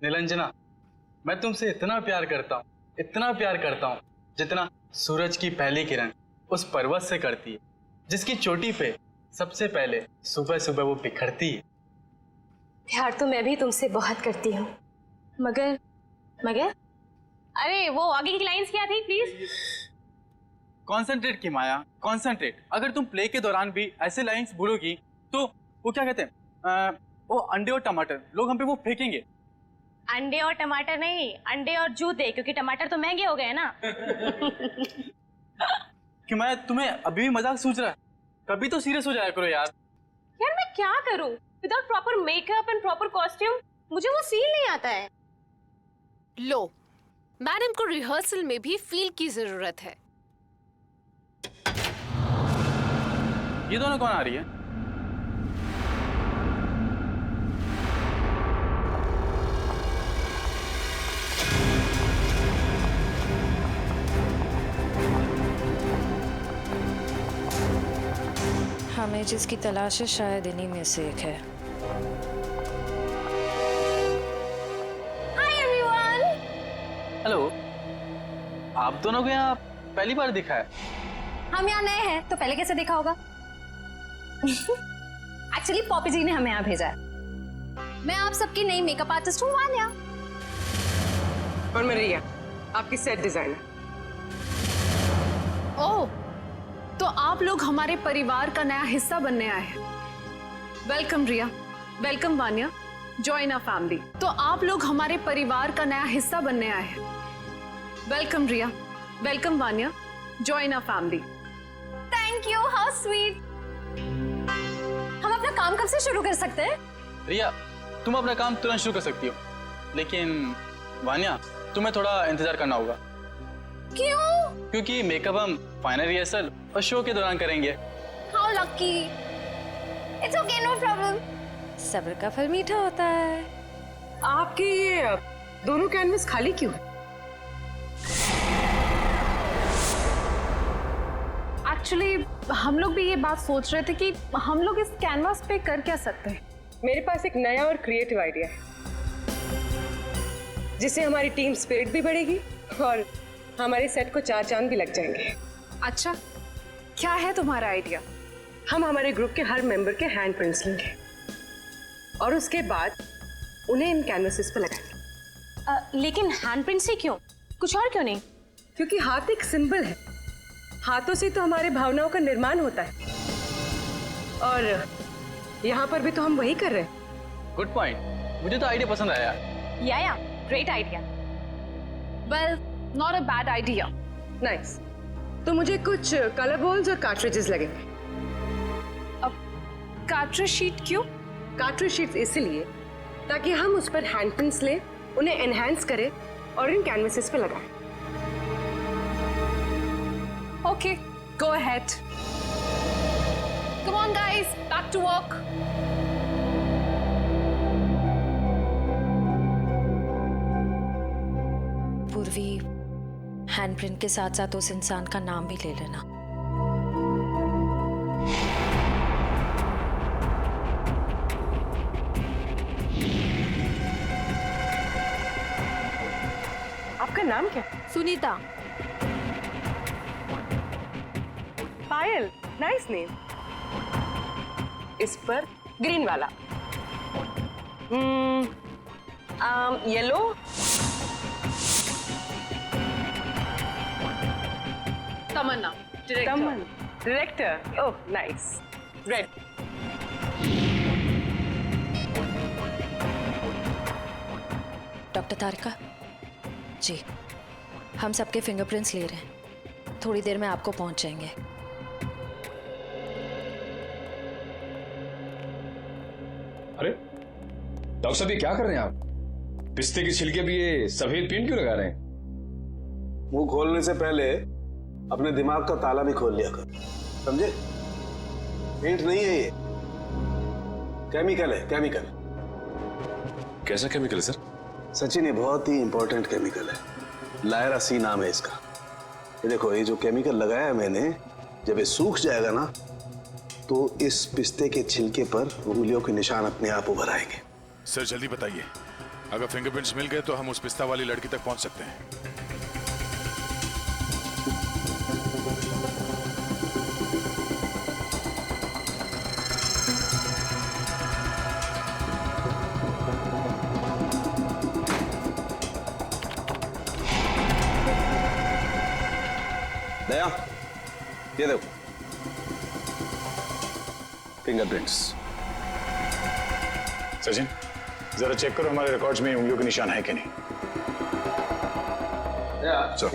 निरंजना, मैं तुमसे इतना प्यार करता हूँ जितना सूरज की पहली किरण उस पर्वत से करती है जिसकी चोटी पे सबसे पहले सुबह सुबह वो बिखरती है। प्यार तो मैं भी तुमसे बहुत करती हूँ, मगर मगर अरे वो आगे की लाइंस क्या थी प्लीज? कॉन्सेंट्रेट की माया, कॉन्सेंट्रेट। अगर तुम प्ले के दौरान भी ऐसे लाइंस भूलोगी तो वो क्या कहते हैं, वो अंडे और टमाटर लोग हम पे वो फेंकेंगे। अंडे और टमाटर नहीं, अंडे और जूते, क्योंकि टमाटर तो महंगे हो गए ना। कि मैं तुम्हें अभी भी मजाक सूझ रहा है, कभी तो सीरियस हो जाया करो यार। यार मैं क्या करूं without proper makeup and proper costume, मुझे वो सीन नहीं आता है। लो, मैडम को रिहर्सल में भी फील की जरूरत है। ये दोनों कौन आ रही है? हमें जिसकी तलाश है शायद इन्हीं में से एक है। Hi everyone. हेलो, आप दोनों को यहाँ पहली बार दिखा है? हम यहाँ नए हैं तो पहले कैसे देखा होगा? एक्चुअली पॉपी जी ने हमें यहाँ भेजा है। मैं आप सबकी नई मेकअप आर्टिस्ट हूँ वान्या। और मैं रिया, आपकी सेट डिजाइनर। ओह, तो आप लोग हमारे परिवार का नया हिस्सा बनने आए हैं। Welcome Riya, welcome Vanya, join our family. तो आप लोग हमारे परिवार का नया हिस्सा बनने आए हैं। Welcome Riya, welcome Vanya, join our family. Thank you, how sweet. हम अपना काम कब से शुरू कर सकते हैं? रिया, तुम अपना काम तुरंत शुरू कर सकती हो, लेकिन वान्या तुम्हें थोड़ा इंतजार करना होगा। क्यों? क्योंकि मेकअप हम फाइनल रिहर्सल और शो के दौरान करेंगे। How lucky. It's okay, no problem. सब्र का फल मीठा होता है। आपके ये दोनों कैनवस खाली क्यों है? एक्चुअली हम लोग भी ये बात सोच रहे थे कि हम लोग इस कैनवास पे कर क्या सकते हैं। मेरे पास एक नया और क्रिएटिव आइडिया है, जिससे हमारी टीम स्पिरिट भी बढ़ेगी और हमारे सेट को 4 चांद भी लग जाएंगे। अच्छा, क्या है तुम्हारा आइडिया? हम हमारे ग्रुप के हर मेंबर के हैंड प्रिंट्स लेंगे और उसके बाद उन्हें इन कैनवसेस पर लगाएंगे। लेकिन हैंडप्रिंट से क्यों? कुछ और क्यों नहीं? क्योंकि हाथ एक सिंबल है, हाथों से तो हमारे भावनाओं का निर्माण होता है और यहाँ पर भी तो हम वही कर रहे हैं। गुड पॉइंट, मुझे तो आइडिया पसंद आया। या great idea. Well, not a bad idea. Nice. तो मुझे कुछ कलर बॉल्स और कार्ट्रिजेस लगेंगे। अब कार्ट्रिज शीट क्यों? कार्ट्रिज शीट्स इसलिए ताकि हम उस पर हैंड प्रिंट्स लें, उन्हें एनहांस करें और इन कैनवसेस पे लगाएं। Okay, go ahead. Come on guys, back to work. पूर्वी, हैंडप्रिंट के साथ साथ उस इंसान का नाम भी ले लेना। आपका नाम क्या? सुनीता। Payal, nice name. इस पर ग्रीन वाला। Yellow. Tamanna, director. Oh nice. Red. Doctor Tarika ji, हम सबके फिंगरप्रिंट्स ले रहे हैं, थोड़ी देर में आपको पहुंच जाएंगे। अरे डॉक्टर साहब, ये क्या कर रहे हैं आप? पिस्ते की छिलके भी ये सफेद पेंट क्यों लगा रहे हैं? मुंह खोलने से पहले अपने दिमाग का ताला भी खोल लिया कर, समझे? पेंट नहीं है ये, केमिकल है, केमिकल। कैसा केमिकल है सर? सचिन, ये बहुत ही इंपॉर्टेंट केमिकल है, लायरा सी नाम है इसका। ये देखो, ये जो केमिकल लगाया है मैंने, जब ये सूख जाएगा ना तो इस पिस्ते के छिलके पर उंगलियों के निशान अपने आप उभर आएंगे। सर जल्दी बताइए, अगर फिंगरप्रिंट्स मिल गए तो हम उस पिस्ता वाली लड़की तक पहुंच सकते हैं। दया, ये देखो फिंगरप्रिंट्स। सचिन, जरा चेक करो हमारे रिकॉर्ड्स में उंगलियों के निशान है कि नहीं।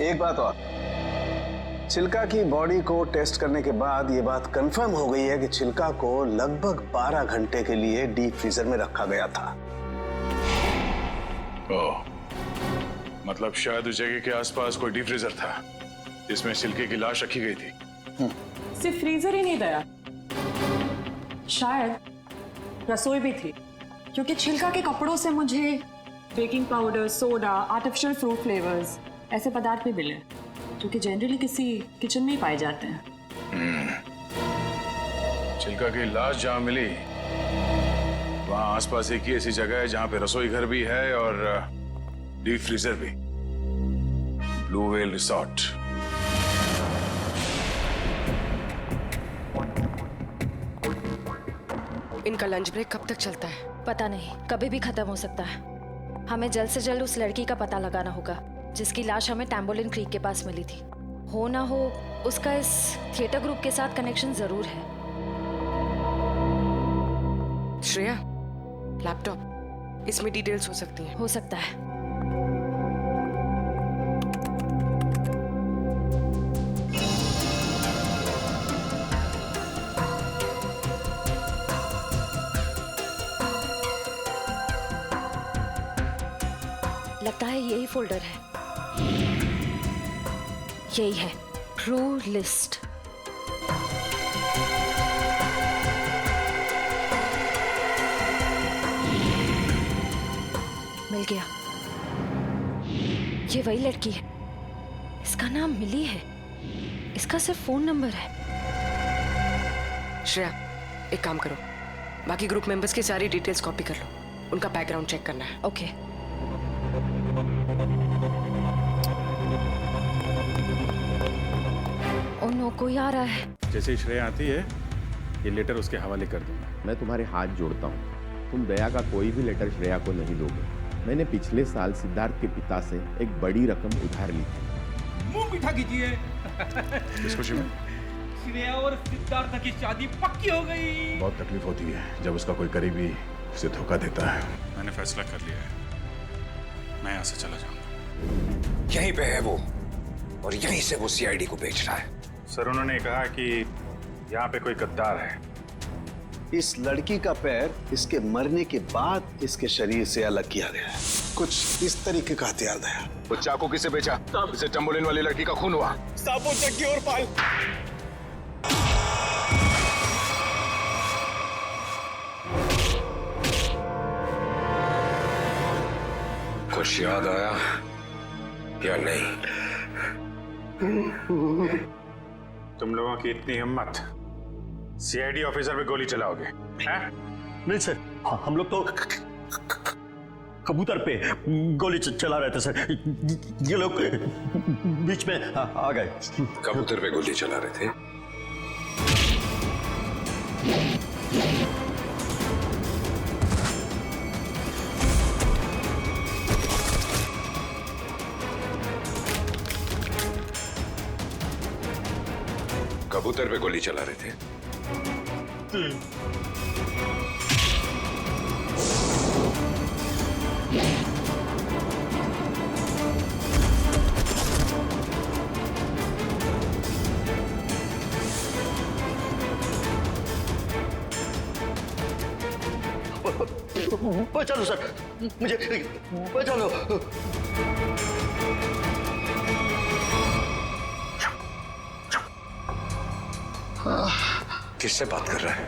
एक बात और, चिल्का की बॉडी को टेस्ट करने के बाद ये बात कंफर्म हो गई है कि चिल्का को लगभग 12 घंटे के लिए डीप फ्रीजर में रखा गया था। ओह, मतलब शायद उस जगह के आसपास कोई डीप फ्रीजर था जिसमें चिल्के की लाश रखी गई थी। सिर्फ फ्रीजर ही नहीं दया, शायद रसोई भी थी, क्योंकि छिलका के कपड़ों से मुझे baking powder, soda, artificial fruit flavours ऐसे पदार्थ भी मिले जो कि जनरली किसी किचन में ही पाए जाते हैं। चिल्का की लाश जहां मिली वहां आसपास एक ही ऐसी जगह है जहां पे रसोई घर भी है और डीप फ्रीजर भी। Blue whale resort. इनका लंच ब्रेक कब तक चलता है? पता नहीं, कभी भी खत्म हो सकता है। हमें जल्द से जल्द उस लड़की का पता लगाना होगा जिसकी लाश हमें टैम्बोलिन क्रीक के पास मिली थी। हो ना हो उसका इस थिएटर ग्रुप के साथ कनेक्शन जरूर है। श्रेया, लैपटॉप, इसमें डिटेल्स हो सकती हैं। हो सकता है। लगता है यही फोल्डर है। यही है, ट्रू लिस्ट। मिल गया। ये वही लड़की है। इसका नाम मिली है। इसका सिर्फ फोन नंबर है। श्रेया, एक काम करो, बाकी ग्रुप मेंबर्स की सारी डिटेल्स कॉपी कर लो, उनका बैकग्राउंड चेक करना है। ओके। ओ नो, कोई आ रहा है। जैसे ही श्रेया आती है ये लेटर उसके हवाले कर दूंगा। मैं तुम्हारे हाथ जोड़ता हूँ, तुम दया का कोई भी लेटर श्रेया को नहीं दोगे। मैंने पिछले साल सिद्धार्थ के पिता से एक बड़ी रकम उधार ली थी। मुंह मीठा कीजिए। इस खुशी में श्रेया और सिद्धार्थ की शादी पक्की हो गई। बहुत तकलीफ होती है जब उसका कोई करीबी उसे धोखा देता है। मैंने फैसला कर लिया है, मैं यहाँ से चला जाऊंगा। यहीं पे है वो, और यहीं से वो सीआईडी को बेच रहा है। सर, उन्होंने कहा कि यहाँ पे कोई गद्दार है। इस लड़की का पैर इसके मरने के बाद इसके शरीर से अलग किया गया है। कुछ इस तरीके का हथियार है। वो चाकू किसे बेचा? इसे टम्बोलिन वाली लड़की का खून हुआ। साबुन चक्की और पाल। कुछ याद आया या नहीं? तुम लोगों की इतनी हिम्मत, सीआईडी ऑफिसर पे गोली चलाओगे? हैं? नहीं सर, हम लोग तो कबूतर पे गोली चला रहे थे सर। ये लोग बीच में आ गए। कबूतर पे गोली चला रहे थे? कबूतर पे गोली चला रहे थे? बचा लो सर, मुझे बचा लो। किससे बात कर रहा है?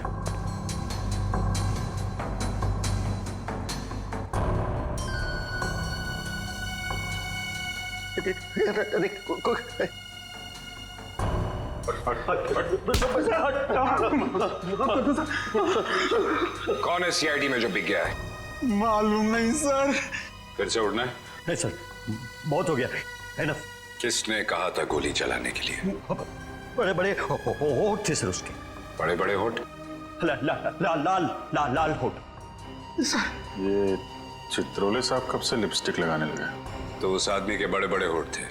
कौन है सीआईडी में जो बिक गया है? मालूम नहीं सर, फिर से उड़ना है? नहीं सर, बहुत हो गया, एनफ। किसने कहा था गोली चलाने के लिए? बड़े बड़े होठ थे सर उसके। बड़े बड़े होठ? लाल लाल लाल लाल लाल होठ। ये चित्रोले साहब कब से लिपस्टिक लगाने लगे? तो उस आदमी के बड़े बड़े होठ थे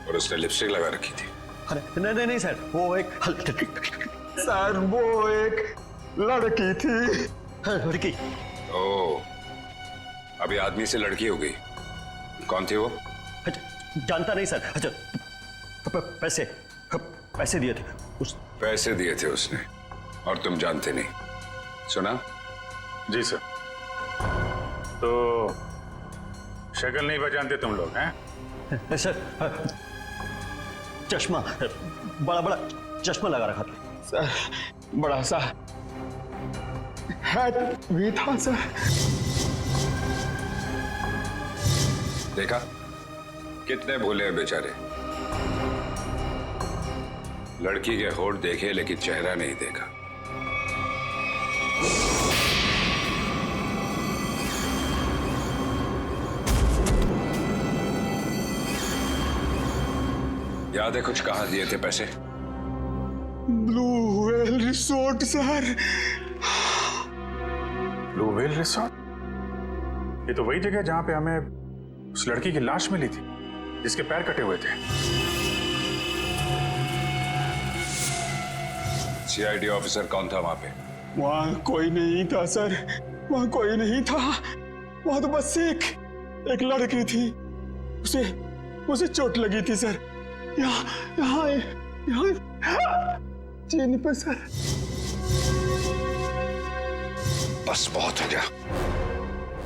और उसने लिपस्टिक लगा रखी थी। अरे नहीं नहीं सर, वो एक सर वो एक लड़की थी। लड़की? ओह, अभी आदमी से लड़की हो गई। कौन थी वो? जानता नहीं सर। अच्छा, पैसे दिए थे उस। पैसे दिए थे उसने और तुम जानते नहीं? सुना? जी सर। तो शक्ल नहीं पहचानते तुम लोग हैं? सर चश्मा, बड़ा बड़ा चश्मा लगा रखा था सर। बड़ा सा हैट भी था सर। देखा कितने भोले हैं बेचारे। लड़की के होठ देखे लेकिन चेहरा नहीं देखा। याद है कुछ? कहाँ दिए थे पैसे? Blue whale resort sir. Blue whale resort? ये तो वही जगह जहां पे हमें उस लड़की की लाश मिली थी जिसके पैर कटे हुए थे। सीआईडी ऑफिसर कौन था वहां पे? वहां कोई नहीं था सर, वहां कोई नहीं था। वहां तो बस एक लड़की थी, उसे चोट लगी थी सर। यहाँ चीन पे सर। बस बहुत हो गया।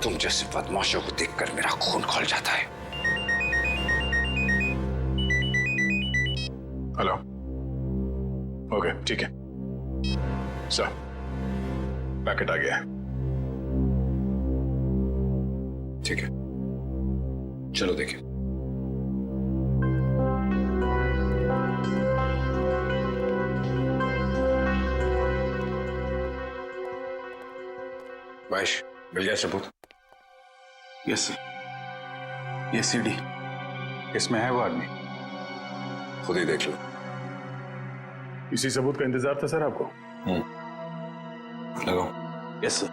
तुम जैसे बदमाशों को देखकर मेरा खून खौल जाता है। हेलो। ओके, ठीक है सर, पैकेट आ गया है। ठीक है, चलो देखिए। महेश, मिल गया सबूत? Yes sir. ये सीडी, इसमें है वो आदमी। खुद ही देख लो। इसी सबूत का इंतजार था सर आपको? लगाओ। Yes sir.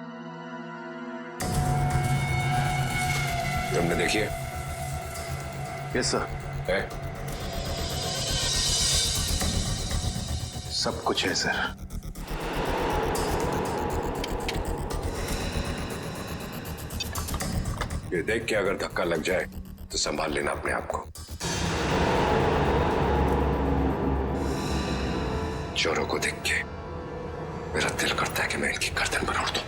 तुमने देखी है? Yes sir. है? सब कुछ है सर। ये देख के अगर धक्का लग जाए तो संभाल लेना अपने आप को। चोरों को देख के मेरा दिल करता है कि मैं इनकी गर्दन पर उड़ दूं।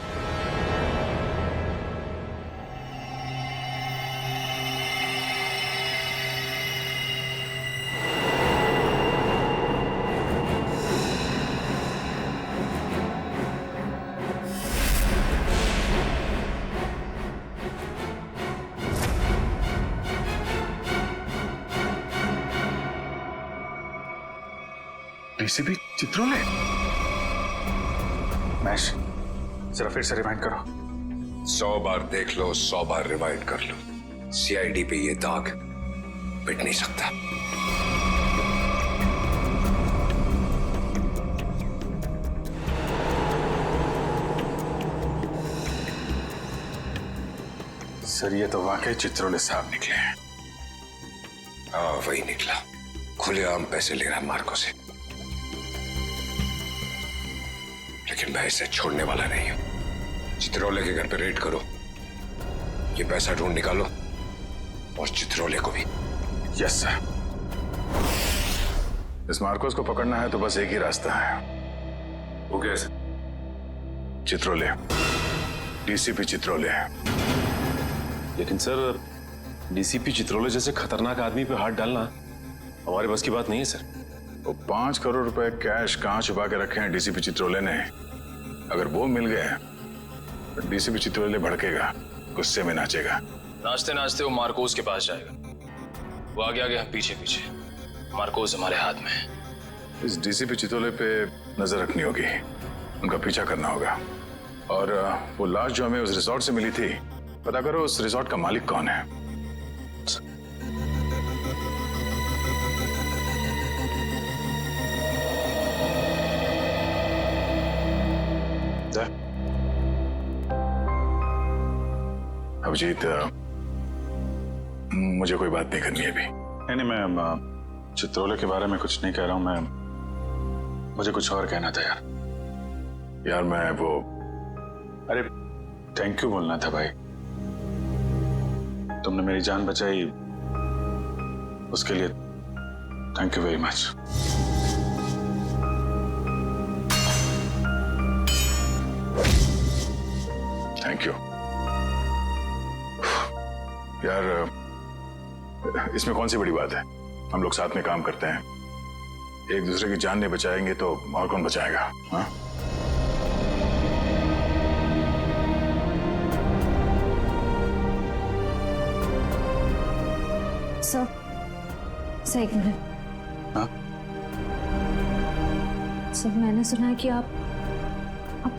डीसीपी चित्रोले? महेश, जरा फिर से रिवाइंड करो। 100 बार देख लो, 100 बार रिवाइंड कर लो, सीआईडी पे ये दाग मिट नहीं सकता। सर ये तो वाकई चित्रोले साहब निकले हैं। हाँ वही निकला, खुलेआम पैसे ले रहा मार्को से। लेकिन मैं इसे छोड़ने वाला नहीं हूं। चित्रोले के घर पे रेड करो, ये पैसा ढूंढ निकालो और चित्रोले को भी। Yes sir. इस मार्कोस को पकड़ना है तो बस एक ही रास्ता है। वो कैसे? चित्रोले, डीसीपी चित्रोले। लेकिन सर, डीसीपी चित्रोले जैसे खतरनाक आदमी पे हाथ डालना हमारे बस की बात नहीं है सर। वो 5 करोड़ रुपए कैश कहां छुपा के रखे हैं डीसीपी चित्रोले ने? अगर वो मिल गए तो डीसीपी चित्रोले भड़केगा, गुस्से में नाचेगा। नाचते नाचते वो मार्कोस के पास जाएगा। वो आगे आगे, हम पीछे पीछे। मार्कोस हमारे हाथ में है। इस डीसीपी चित्रोले पे नजर रखनी होगी, उनका पीछा करना होगा। और वो लाश जो हमें उस रिसोर्ट से मिली थी, पता करो उस रिसोर्ट का मालिक कौन है। अभिजीत, मुझे कोई बात नहीं करनी है अभी। नहीं, मैं चित्रोले के बारे में कुछ नहीं कह रहा हूँ। मुझे कुछ और कहना था यार। मैं वो, अरे थैंक यू बोलना था भाई। तुमने मेरी जान बचाई, उसके लिए thank you very much. Thank you यार, इसमें कौन सी बड़ी बात है? हम लोग साथ में काम करते हैं, एक दूसरे की जान नहीं बचाएंगे तो और कौन बचाएगा? हाँ? सर एक मिनट। हाँ? सर मैंने सुना है कि आप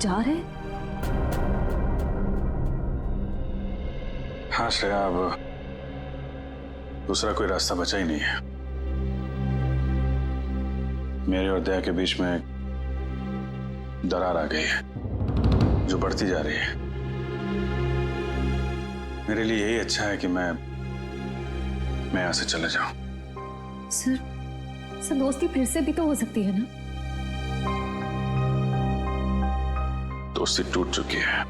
जा रहे हैं। हाँ श्रेया, अब दूसरा कोई रास्ता बचा ही नहीं है। मेरे और दया के बीच में दरार आ गई है जो बढ़ती जा रही है। मेरे लिए यही अच्छा है कि मैं यहाँ से चले जाऊं। सर दोस्ती फिर से भी तो हो सकती है ना? दोस्ती टूट चुकी है।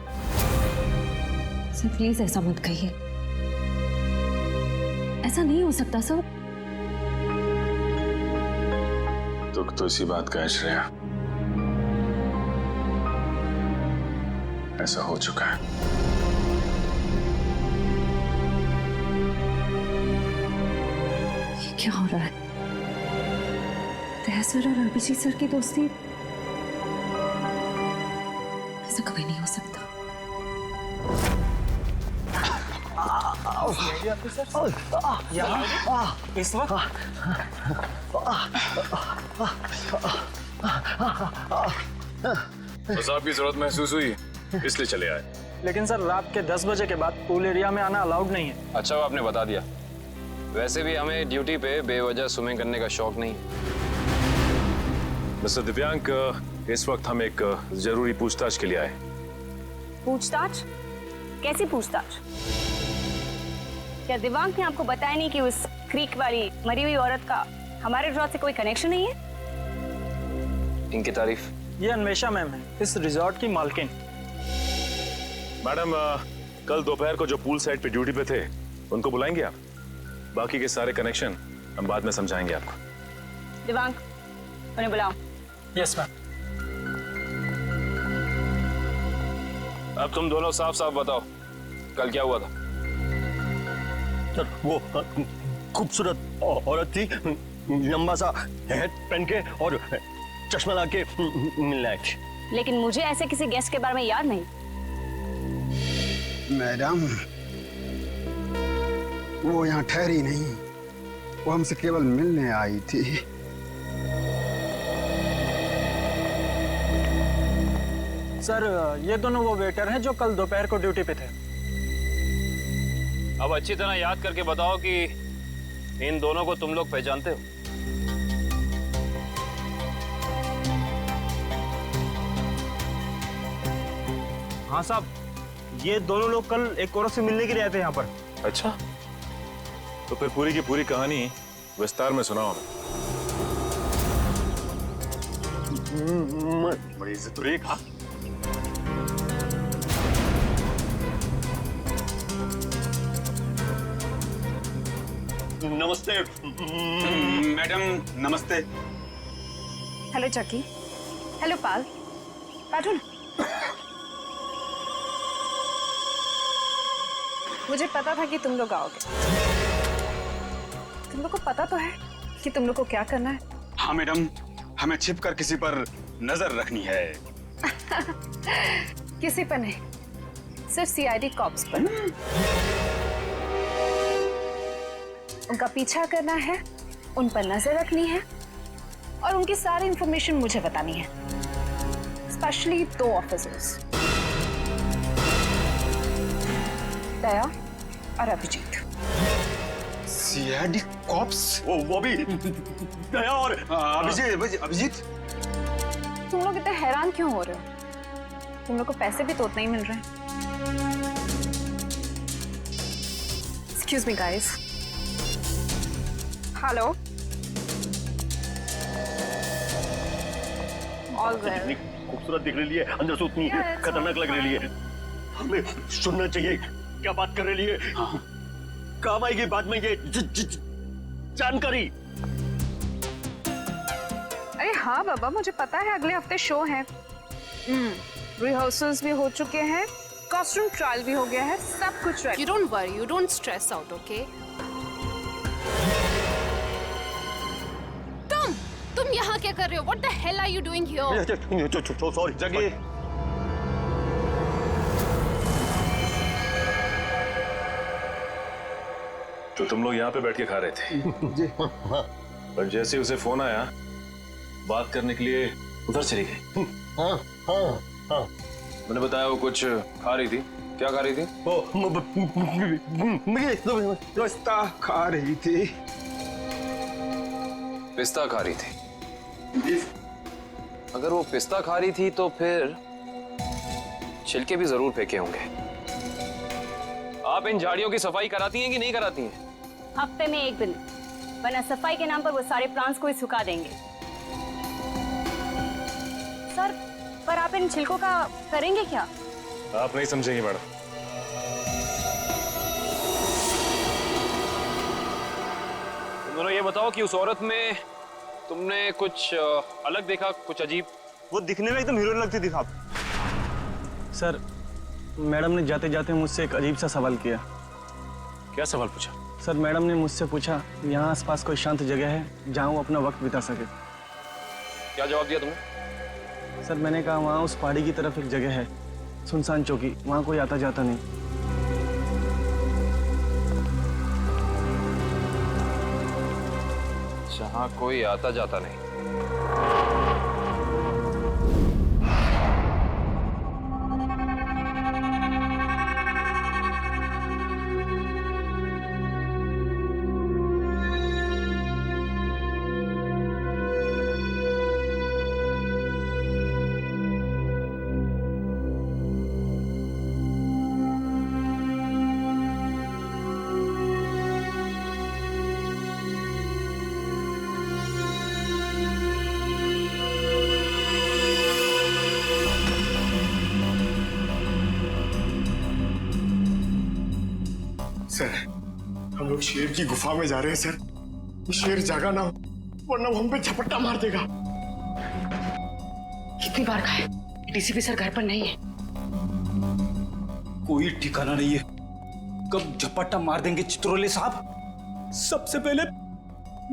सर प्लीज ऐसा मत कहिए, ऐसा नहीं हो सकता सर। दुख तो इसी बात का है श्रेया, ऐसा हो चुका है। ये क्या हो रहा है? दया सर और अभिजीत सर की दोस्ती, ऐसा कभी नहीं हो सकता। इस वक्त तो साहब की जरूरत महसूस हुई इसलिए चले आए। लेकिन सर रात के 10 बजे के बाद पूल एरिया में आना अलाउड नहीं है। अच्छा वो आपने बता दिया। वैसे भी हमें ड्यूटी पे बेवजह स्विमिंग करने का शौक नहीं। मिस्टर दिव्यांक, इस वक्त हम एक जरूरी पूछताछ के लिए आए। पूछताछ? कैसी पूछताछ? क्या दिव्यांक ने आपको बताया नहीं कि उस क्रीक वाली मरी हुई औरत का हमारे रिजॉर्ट से कोई कनेक्शन नहीं है? इनकी तारीफ? ये अन्वेषा मैम है, इस रिजॉर्ट की मालकिन। मैडम, कल दोपहर को जो पूल साइड पे ड्यूटी पे थे उनको बुलाएंगे आप? बाकी के सारे कनेक्शन हम बाद में समझाएंगे आपको। दिव्यांक, उन्हें बुलाओ। Yes ma'am. अब तुम दोनों साफ साफ बताओ, कल क्या हुआ था? सर वो खूबसूरत औरत थी, लंबा सा हेड पहन के और चश्मा लगा के मिलने आई थी। लेकिन मुझे ऐसे किसी गेस्ट के बारे में याद नहीं। मैडम, वो यहाँ ठहरी नहीं, वो हमसे केवल मिलने आई थी। सर ये दोनों वो वेटर हैं जो कल दोपहर को ड्यूटी पे थे। अब अच्छी तरह याद करके बताओ कि इन दोनों को तुम लोग पहचानते हो? हाँ साहब, ये दोनों लोग कल एक औरत से मिलने के लिए आए थे यहाँ पर। अच्छा, तो फिर पूरी की पूरी कहानी विस्तार में सुनाओ। बड़ी इज्जत हो रही है। नमस्ते मैडम, नमस्ते। हेलो चक्की, हेलो पाल, बैठो ना। मुझे पता था कि तुम लोग आओगे। तुम लोग को पता तो है कि तुम लोग को क्या करना है? हाँ मैडम, हमें छिपकर किसी पर नजर रखनी है। किसी पर नहीं, सिर्फ सीआईडी कॉप्स पर। उनका पीछा करना है, उन पर नजर रखनी है और उनकी सारी इंफॉर्मेशन मुझे बतानी है, स्पेशली 2 ऑफिसर्स, दया और अभिजीत। CID cops? वो भी दया और अभिजीत? तुम लोग इतने हैरान क्यों हो रहे हो? तुम लोग को पैसे भी तो उतना ही मिल रहे हैं। Excuse me guys. Hello. All जितनी खूबसूरत दिख रही है अंदर से उतनी खतरनाक लग रही है। हमें सुनना चाहिए क्या बात कर रही है। काम आएगी बाद में ये जानकारी। अरे हाँ बाबा, मुझे पता है अगले हफ्ते शो है। रिहर्सल्स भी हो चुके हैं, कॉस्ट्यूम ट्रायल भी हो गया है, सब कुछ ready. You don't worry, you don't stress out, okay? तुम यहाँ क्या कर रहे हो? What the hell are you doing here? Sorry जगी। तो तुम लोग यहाँ पे बैठ के खा रहे थे जी। पर जैसे उसे फोन आया बात करने के लिए उधर चली गई। हाँ हाँ हाँ। मैंने बताया वो कुछ खा रही थी। क्या खा रही थी? पिस्ता खा रही थी। पिस्ता खा रही थी? अगर वो पिस्ता खा रही थी तो फिर छिलके भी जरूर फेंके होंगे। आप इन झाड़ियों की सफाई कराती हैं कि नहीं कराती हैं? हफ्ते में एक दिन, वरना सफाई के नाम पर वो सारे प्लांट्स को ही सुखा देंगे। सर, पर आप इन छिलकों का करेंगे क्या? आप नहीं समझेंगे मैडम। तुम दोनों ये बताओ कि उस औरत में तुमने कुछ अलग देखा, कुछ अजीब? वो दिखने में एकदम हीरोइन लगती थी। सर, मैडम ने जाते जाते मुझसे एक अजीब सा सवाल किया। क्या सवाल पूछा? सर, मैडम ने मुझसे पूछा यहाँ आसपास कोई शांत जगह है जहाँ वो अपना वक्त बिता सके। क्या जवाब दिया तुमने? सर, मैंने कहा वहाँ उस पहाड़ी की तरफ एक जगह है, सुनसान चौकी, वहाँ कोई आता जाता नहीं। जहाँ कोई आता जाता नहीं। सर, हम लोग शेर की गुफा में जा रहे हैं सर। वो शेर जागा ना हो वरना वो हम पे झपट्टा मार देगा। कितनी बार कहा है, डीसीपी सर घर पर नहीं है। कोई ठिकाना नहीं है, कब झपट्टा मार देंगे चित्रोले साहब। सबसे पहले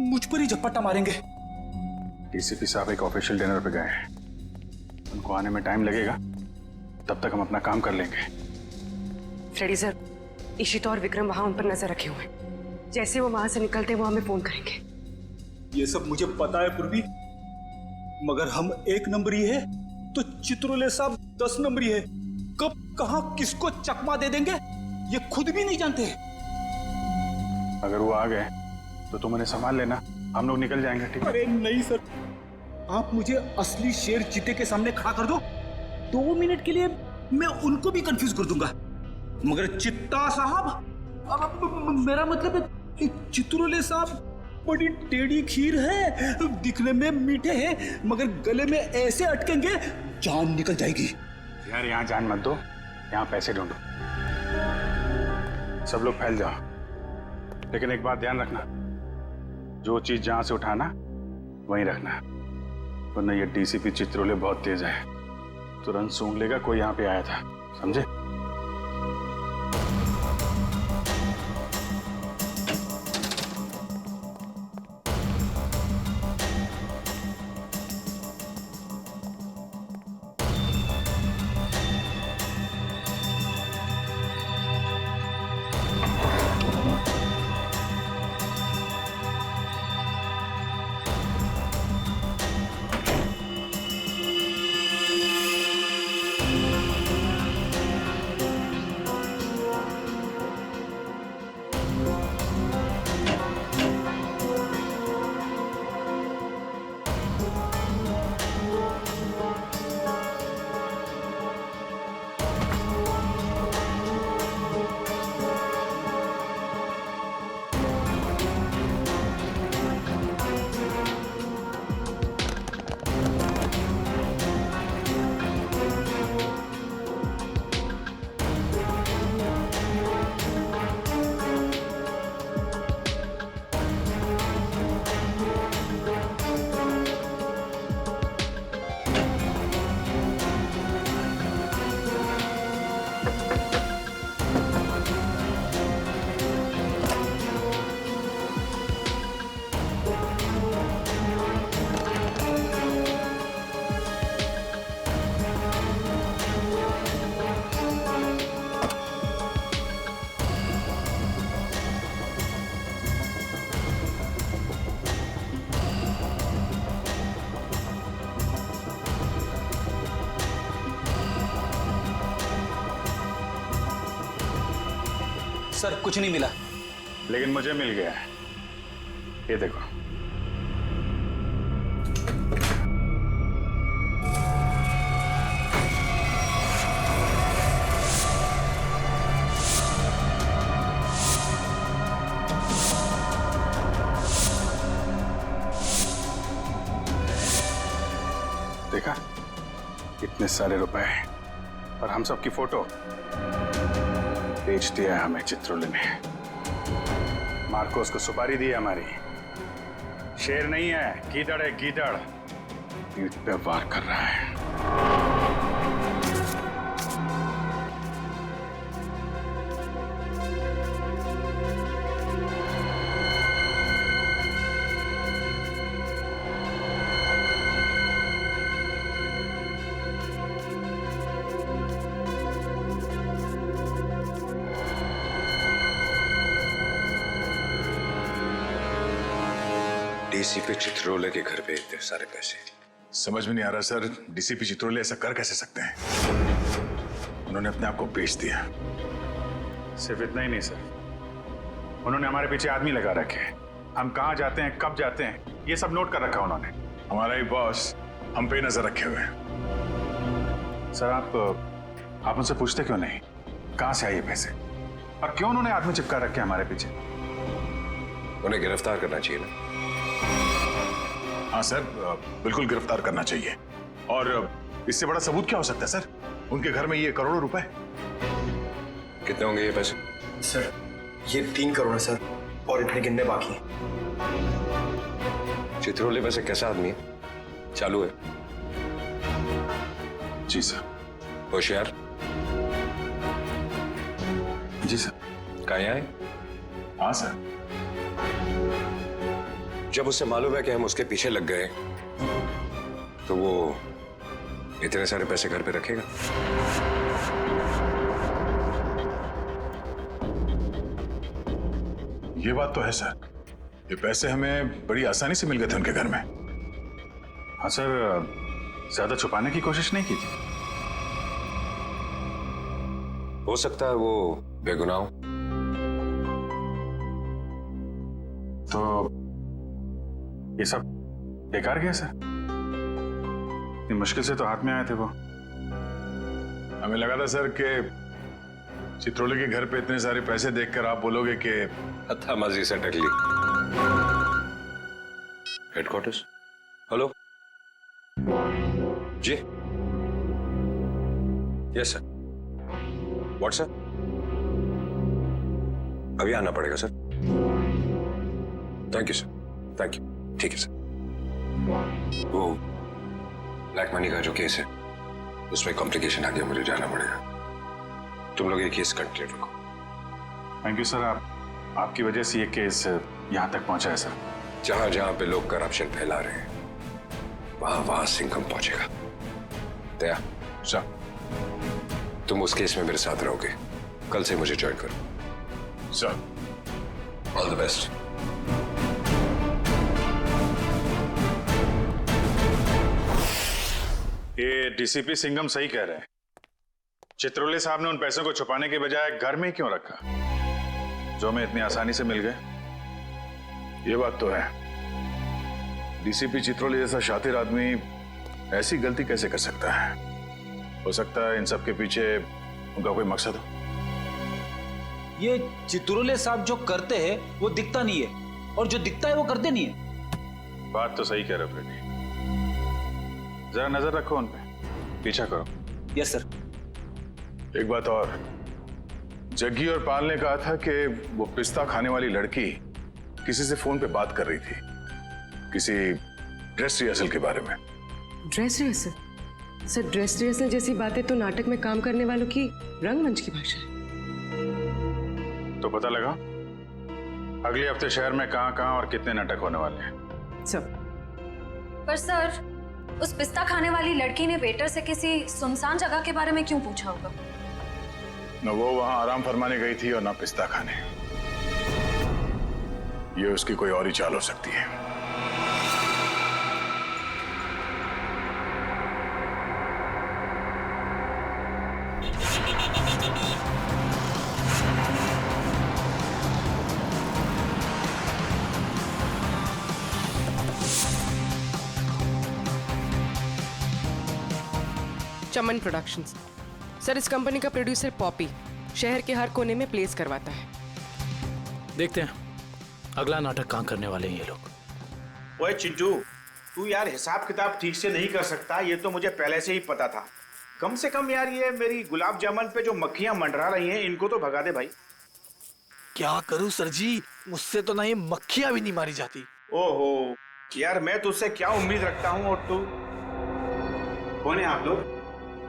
मुझ पर ही झपट्टा मारेंगे। डीसीपी साहब एक ऑफिशियल डिनर पे गए हैं, उनको आने में टाइम लगेगा, तब तक हम अपना काम कर लेंगे। फ्रेडी सर, इशिता और विक्रम वहां उन पर नजर रखे हुए हैं। जैसे वो वहां से निकलते वो हमें फोन करेंगे। ये सब मुझे पता है पूर्वी, मगर हम 1 नंबरी है तो चित्रोले साहब 10 नंबरी है। कब कहां किसको चकमा दे देंगे ये खुद भी नहीं जानते। अगर वो आ गए तो तुम उन्हें संभाल लेना, हम लोग निकल जाएंगे। ठीक है? अरे नहीं सर, आप मुझे असली शेर चीते के सामने खड़ा कर दो, 2 मिनट के लिए मैं उनको भी कंफ्यूज कर दूंगा। मगर चित्ता साहब, अब मेरा मतलब है चित्रोले साहब बड़ी टेढ़ी खीर है, दिखने में मीठे हैं मगर गले में ऐसे अटकेंगे जान निकल जाएगी। यार यहाँ जान मत दो, यहाँ पैसे ढूंढो। सब लोग फैल जाओ, लेकिन एक बात ध्यान रखना, जो चीज जहां से उठाना वहीं रखना, वरना ये डीसीपी चित्रोले बहुत तेज है, तुरंत सूंघ लेगा कोई यहाँ पे आया था, समझे? सर कुछ नहीं मिला। लेकिन मुझे मिल गया है, ये देखो। देखा, इतने सारे रुपए और हम सबकी फोटो बेच दिया है हमें चित्रोले ने। मार्कोस को सुपारी दी है हमारी। शेर नहीं है, गीदड़ है, गीदड़। पीठ पे वार कर रहा है। डीसीपी चित्रोले के घर पे इतने सारे पैसे। समझ में नहीं आ रहा सर, डीसीपी चित्रोले ऐसा कर कैसे सकते हैं? उन्होंने अपने आप को बेच दिया। सिर्फ इतना ही नहीं सर, उन्होंने हमारे पीछे आदमी लगा रखे हैं। हम कहाँ जाते हैं, कब जाते हैं, ये सब नोट कर रखा उन्होंने। हमारा ही बॉस हम पे नजर रखे हुए हैं। सर आप उनसे पूछते क्यों नहीं कहाँ से आए ये पैसे, और क्यों उन्होंने आदमी चिपका रखे हमारे पीछे? उन्हें गिरफ्तार करना चाहिए ना। हाँ सर, बिल्कुल गिरफ्तार करना चाहिए। और इससे बड़ा सबूत क्या हो सकता है सर? उनके घर में ये करोड़ों रुपए। कितने होंगे ये पैसे? सर ये 3 करोड़ है सर, और इतने गिनने बाकी हैं। चित्रोले वैसे कैसा आदमी है? चालू है? जी सर। होशियार? जी सर। कहाँ आए? हाँ सर। जब उसे मालूम है कि हम उसके पीछे लग गए तो वो इतने सारे पैसे घर पे रखेगा? ये बात तो है सर, ये पैसे हमें बड़ी आसानी से मिल गए थे उनके घर में। हाँ सर, ज्यादा छुपाने की कोशिश नहीं की थी। हो सकता है वो बेगुनाह हो। तो ये सब बेकार गया सर? इतनी मुश्किल से तो हाथ में आए थे वो। हमें लगा था सर कि चित्रोले के घर पे इतने सारे पैसे देखकर आप बोलोगे कि हत्थामाजी से टकली। हेडक्वार्टर्स। हेलो जी। Yes sir. व्हाट्सएप? अभी आना पड़ेगा sir. Thank you sir, thank you. ठीक है सर। वो ब्लैक मनी का जो केस है उसमें कॉम्प्लिकेशन आ गया, मुझे जाना पड़ेगा। तुम लोग ये केस कंटिन्यू रखो। थैंक यू सर, आपकी वजह से ये केस यहाँ तक पहुंचा है सर। जहां जहां पे लोग करप्शन फैला रहे हैं वहां सिंघम पहुंचेगा। दया सर, तुम उस केस में मेरे साथ रहोगे। कल से मुझे ज्वाइन करो। Sir, all the best. ये डीसीपी सिंघम सही कह रहे हैं। चित्रोले साहब ने उन पैसों को छुपाने के बजाय घर में क्यों रखा, जो हमें इतनी आसानी से मिल गए? ये बात तो है। डीसीपी चित्रोले जैसा शातिर आदमी ऐसी गलती कैसे कर सकता है? हो सकता है इन सब के पीछे उनका कोई मकसद हो। ये चित्रोले साहब जो करते हैं वो दिखता नहीं है, और जो दिखता है वो करते नहीं है। बात तो सही कह रहे हो फ्रेडी। जरा नजर रखो उन पे, पीछा करो। Yes sir. एक बात और, जग्गी और पाल ने कहा था कि वो पिस्ता खाने वाली लड़की किसी से फोन पे बात कर रही थी, किसी ड्रेस रिहर्सल के बारे में। Dress rehearsal? Sir dress rehearsal जैसी बातें तो नाटक में काम करने वालों की रंगमंच की भाषा है। तो पता लगा अगले हफ्ते शहर में कहाँ और कितने नाटक होने वाले हैं। सब। पर सर, उस पिस्ता खाने वाली लड़की ने वेटर से किसी सुनसान जगह के बारे में क्यों पूछा होगा? न वो वहां आराम फरमाने गई थी और ना पिस्ता खाने। ये उसकी कोई और ही चाल हो सकती है। चमन प्रोडक्शंस। सर, इस कंपनी का प्रोड्यूसर पॉपी शहर के हर कोने में प्लेस करवाता है। देखते हैं अगला नाटक कहाँ करने वाले हैं ये लोग। ओए चिंटू, तू यार हिसाब किताब ठीक से नहीं कर सकता, ये तो मुझे पहले से ही पता था। कम से कम यार ये मेरी गुलाब जामुन पे जो मक्खियां मंडरा रही हैं इनको तो भगा दे भाई। क्या करूं सर जी, मुझसे तो ना ये मक्खियां भी नहीं मारी जाती। ओहो यार, मैं तुझसे क्या उम्मीद रखता हूँ। और तू कौन है आप लोग?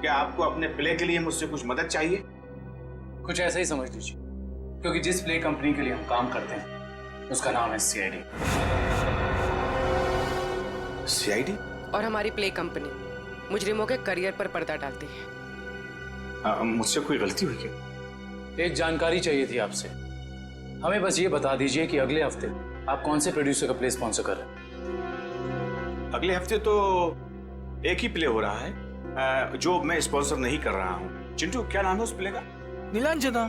क्या आपको अपने प्ले के लिए मुझसे कुछ मदद चाहिए? कुछ ऐसा ही समझ लीजिए, क्योंकि जिस प्ले कंपनी के लिए हम काम करते हैं उसका नाम है CID। CID? और हमारी प्ले कंपनी मुजरिमों के करियर पर पर्दा डालती है। मुझसे कोई गलती हुई क्या? एक जानकारी चाहिए थी आपसे। हमें बस ये बता दीजिए कि अगले हफ्ते आप कौन से प्रोड्यूसर का प्ले स्पॉन्सर कर रहे हैं? अगले हफ्ते तो एक ही प्ले हो रहा है जो मैं स्पॉन्सर नहीं कर रहा हूँ। चिंटू, क्या नाम है उस प्ले का? नीलांजना।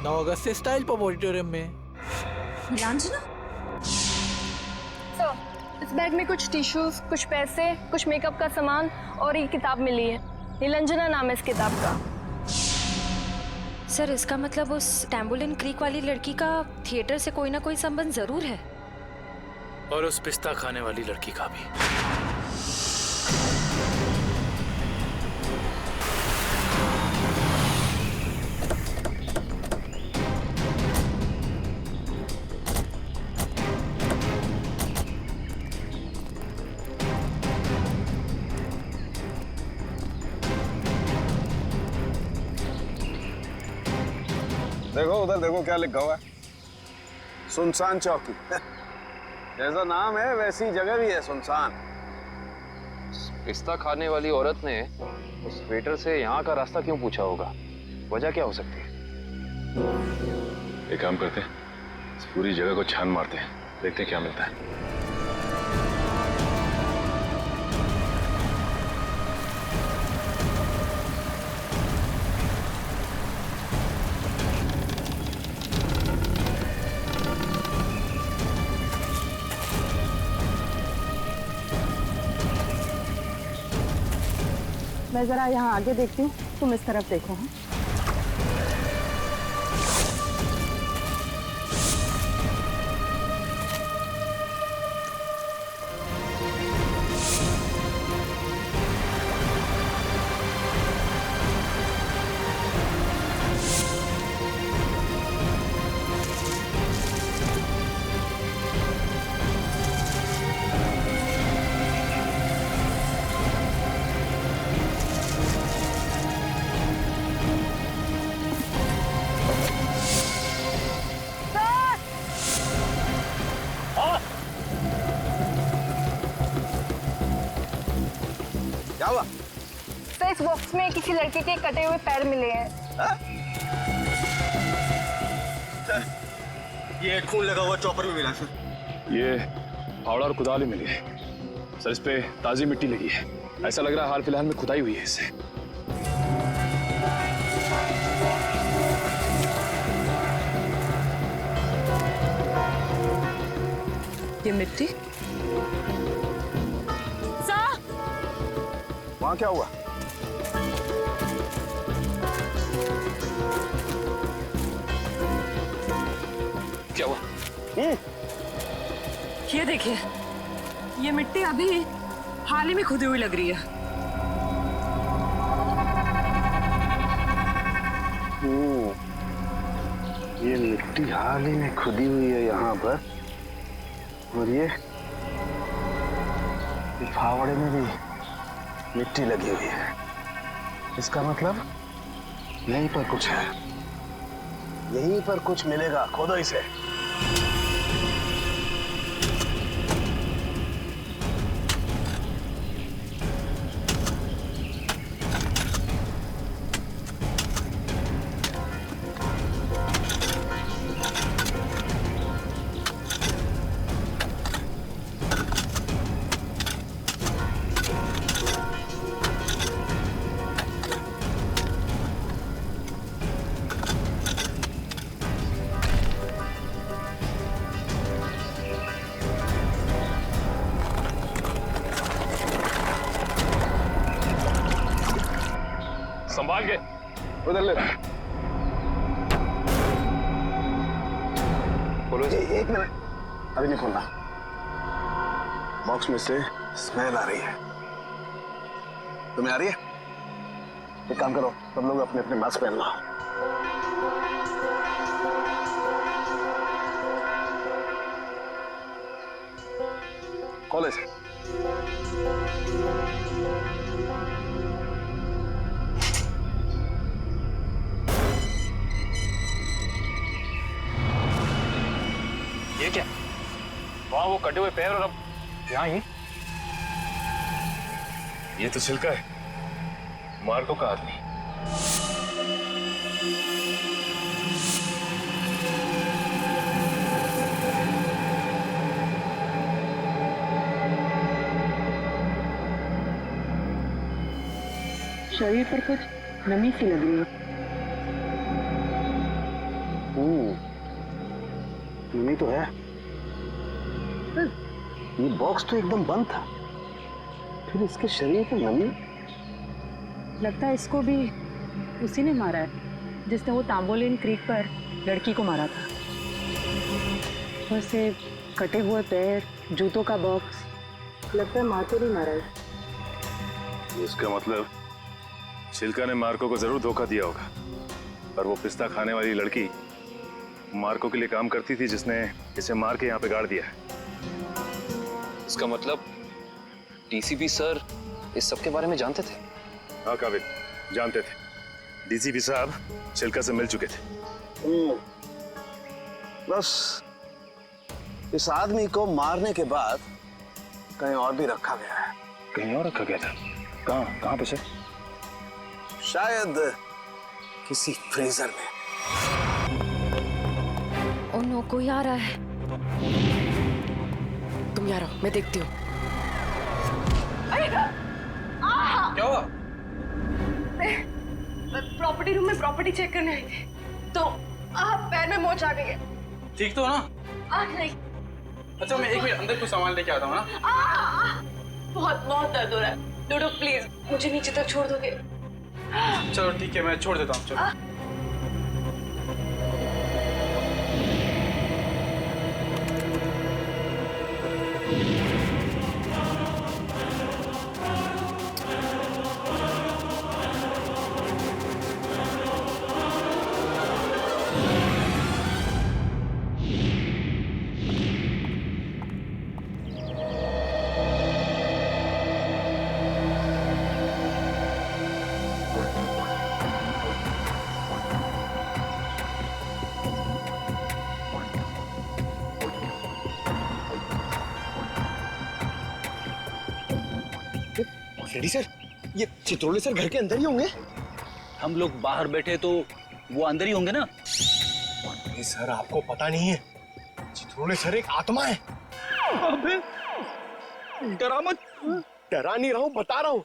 9 अगस्त से स्टाइल पब ऑडिटोरियम में। नीलांजना? सर, इस बैग में कुछ टिश्यूज, कुछ पैसे, कुछ मेकअप का सामान और एक किताब मिली है। नीलांजना नाम है इस किताब का। सर, इसका मतलब उस टैम्बोलिन क्रीक वाली लड़की का थिएटर से कोई ना कोई संबंध जरूर है। और उस पिस्ता खाने वाली लड़की का भी। देखो उधर देखो क्या लिखा हुआ है, सुनसान चौकी। जैसा नाम है वैसी जगह भी है, सुनसान। पिस्ता खाने वाली औरत ने उस वेटर से यहाँ का रास्ता क्यों पूछा होगा? वजह क्या हो सकती है? एक काम करते हैं, इस पूरी जगह को छान मारते हैं, देखते हैं क्या मिलता है। मैं जरा यहाँ आगे देखती हूँ, तुम इस तरफ देखो। हाँ, क्या हुआ? सर, इस बॉक्स में किसी लड़के के कटे हुए पैर मिले हैं। ये खून लगा हुआ चॉपर भी मिला सर। ये फावड़ा और कुदाल भी मिली है सर। इस पे ताजी मिट्टी लगी है, ऐसा लग रहा है हाल फिलहाल में खुदाई हुई है इससे। ये मिट्टी वहां क्या हुआ? क्या हुआ? ये देखिए, ये मिट्टी अभी हाल ही में खुदी हुई लग रही है। ये मिट्टी हाल ही में खुदी हुई है यहाँ पर, और ये फावड़े में भी मिट्टी लगी हुई है। इसका मतलब यहीं पर कुछ है, यहीं पर कुछ मिलेगा। खोदो इसे। संभाल के। उधर ले। बोलो जी। एक मिनट, अभी नहीं खोलना। बॉक्स में से स्मेल आ रही है। तुम्हें आ रही है? एक काम करो, तुम लोग अपने अपने मास्क पहन लो। कॉलेज ये क्या? वहां वो कटे हुए पैर और अब यहाँ ही। ये तो छिलका है, मार्को का आदमी। शरीर पर कुछ नमी सी लग रही है। नमी तो है। ये बॉक्स तो एकदम बंद था, फिर इसके शरीर पर नमी। लगता है इसको भी उसी ने मारा है जिसने वो तांबोलिन क्रीक पर लड़की को मारा था। वैसे कटे हुए पैर, जूतों का बॉक्स, लगता है मार्को ने मारा है। इसका मतलब छिलका ने मार्को को जरूर धोखा दिया होगा, और वो पिस्ता खाने वाली लड़की मार्को के लिए काम करती थी, जिसने इसे मार के यहाँ पे गाड़ दिया है। इसका मतलब डीसीपी सर इस सब के बारे में जानते थे? हाँ काबिल, जानते थे। डीसीपी साहब छिलका से मिल चुके थे। बस इस आदमी को मारने के बाद कहीं और भी रखा गया है। कहीं और रखा गया था? कहाँ पे सर? शायद किसी फ्रीजर में। ओ नो, कोई आ रहा है। तुम यहाँ रहो, मैं देखती हूँ। क्या हुआ? प्रॉपर्टी रूम में प्रॉपर्टी चेक करने आई थी, तो पैर में मोच आ गई है। ठीक तो हो ना? नहीं। अच्छा मैं एक मिनट अंदर कुछ सामान लेके आता हूँ ना। बहुत बहुत दर्द हो रहा है। डोडो प्लीज मुझे नीचे तक छोड़ दोगे? चलो ठीक है, मैं छोड़ देता हूँ। चलो। रेडी सर, ये चित्रोले सर घर के अंदर ही होंगे। हम लोग बाहर बैठे तो वो अंदर ही होंगे ना। सर आपको पता नहीं है, चित्रोले सर एक आत्मा है। अबे डरा मत। डरा नहीं रहा हूँ, बता रहा हूँ।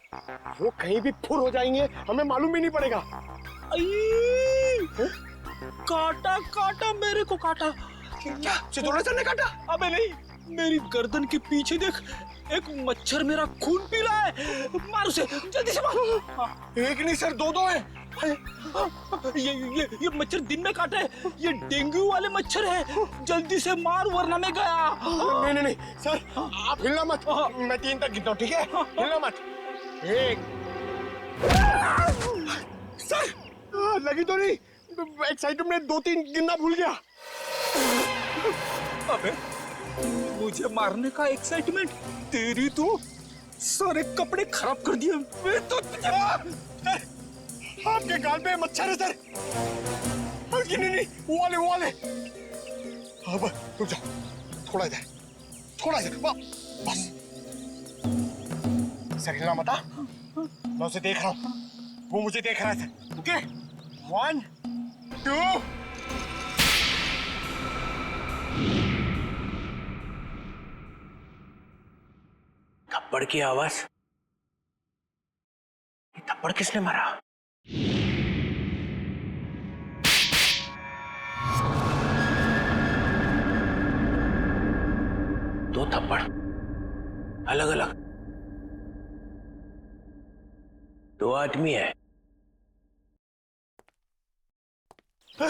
वो कहीं भी फुर हो जाएंगे, हमें मालूम भी नहीं पड़ेगा। काटा काटा, मेरे को काटा। क्या चित्रोले सर ने काटा? अबे नहीं, मेरी गर्दन के पीछे देख, एक मच्छर मेरा खून पी रहा है। मार उसे, जल्दी से मार। एक नहीं सर, दो हैं। ये मच्छर दिन में काटे, ये डेंगू वाले मच्छर है। जल्दी से मार वरना मैं गया। नहीं सर, आप हिलना मत। मैं 3 तक गिनता हूँ, ठीक है? हिलना मत। 1 सर, लगी तो नहीं? एक्साइटमेंट में 2-3 गिनना भूल गया। अबे मुझे मारने का एक्साइटमेंट, तेरी तो सारे कपड़े खराब कर दिए। मैं तो आपके गाल पे मच्छर है सर। नहीं, वो वाले। अब रुक जाओ, थोड़ा इधर। बस सर, हिलना मत। मैं उसे देख रहा हूँ, वो मुझे देख रहा है सर। ओके, 1 2 थप्पड़ की आवाज। ये थप्पड़ किसने मारा? दो थप्पड़ अलग अलग। 2 आदमी है, सॉरी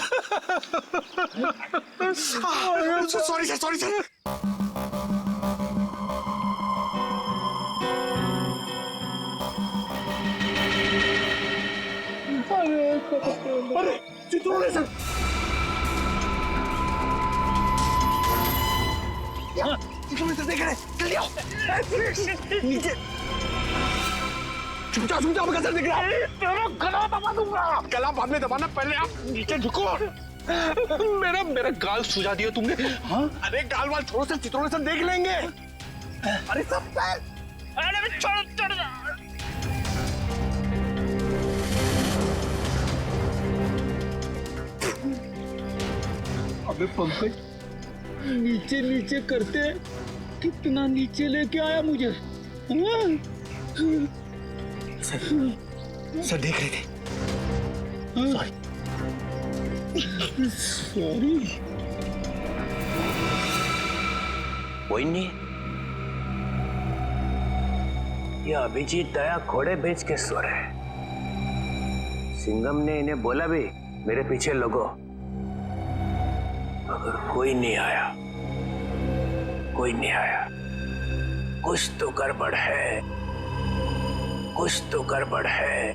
सर, सॉरी सर। अरे चित्रों सर, चित्रों सर देख रहे, जल्दी आओ नीचे। चुपचाप चुपचाप कैसे दिख रहा है? तेरा गला दबा दूंगा। गला बाद में दबाना, पहले आप नीचे झुको। मेरा गाल सुझा दिया तुमने। हाँ? अरे गाल वाल छोड़ो सर, चित्रों सर देख लेंगे। अरे सब अरे छोड़ छोड़। अबे पंकज, नीचे नीचे करते कितना नीचे लेके आया मुझे। सर देख रहे थे। Sorry sorry. कोई नहीं, ये अभिजीत दया घोड़े बेच के सो रहे। सिंघम ने इन्हें बोला भी मेरे पीछे लगो। अगर कोई नहीं आया, कोई नहीं आया, कुछ तो गड़बड़ है, कुछ तो गड़बड़ है।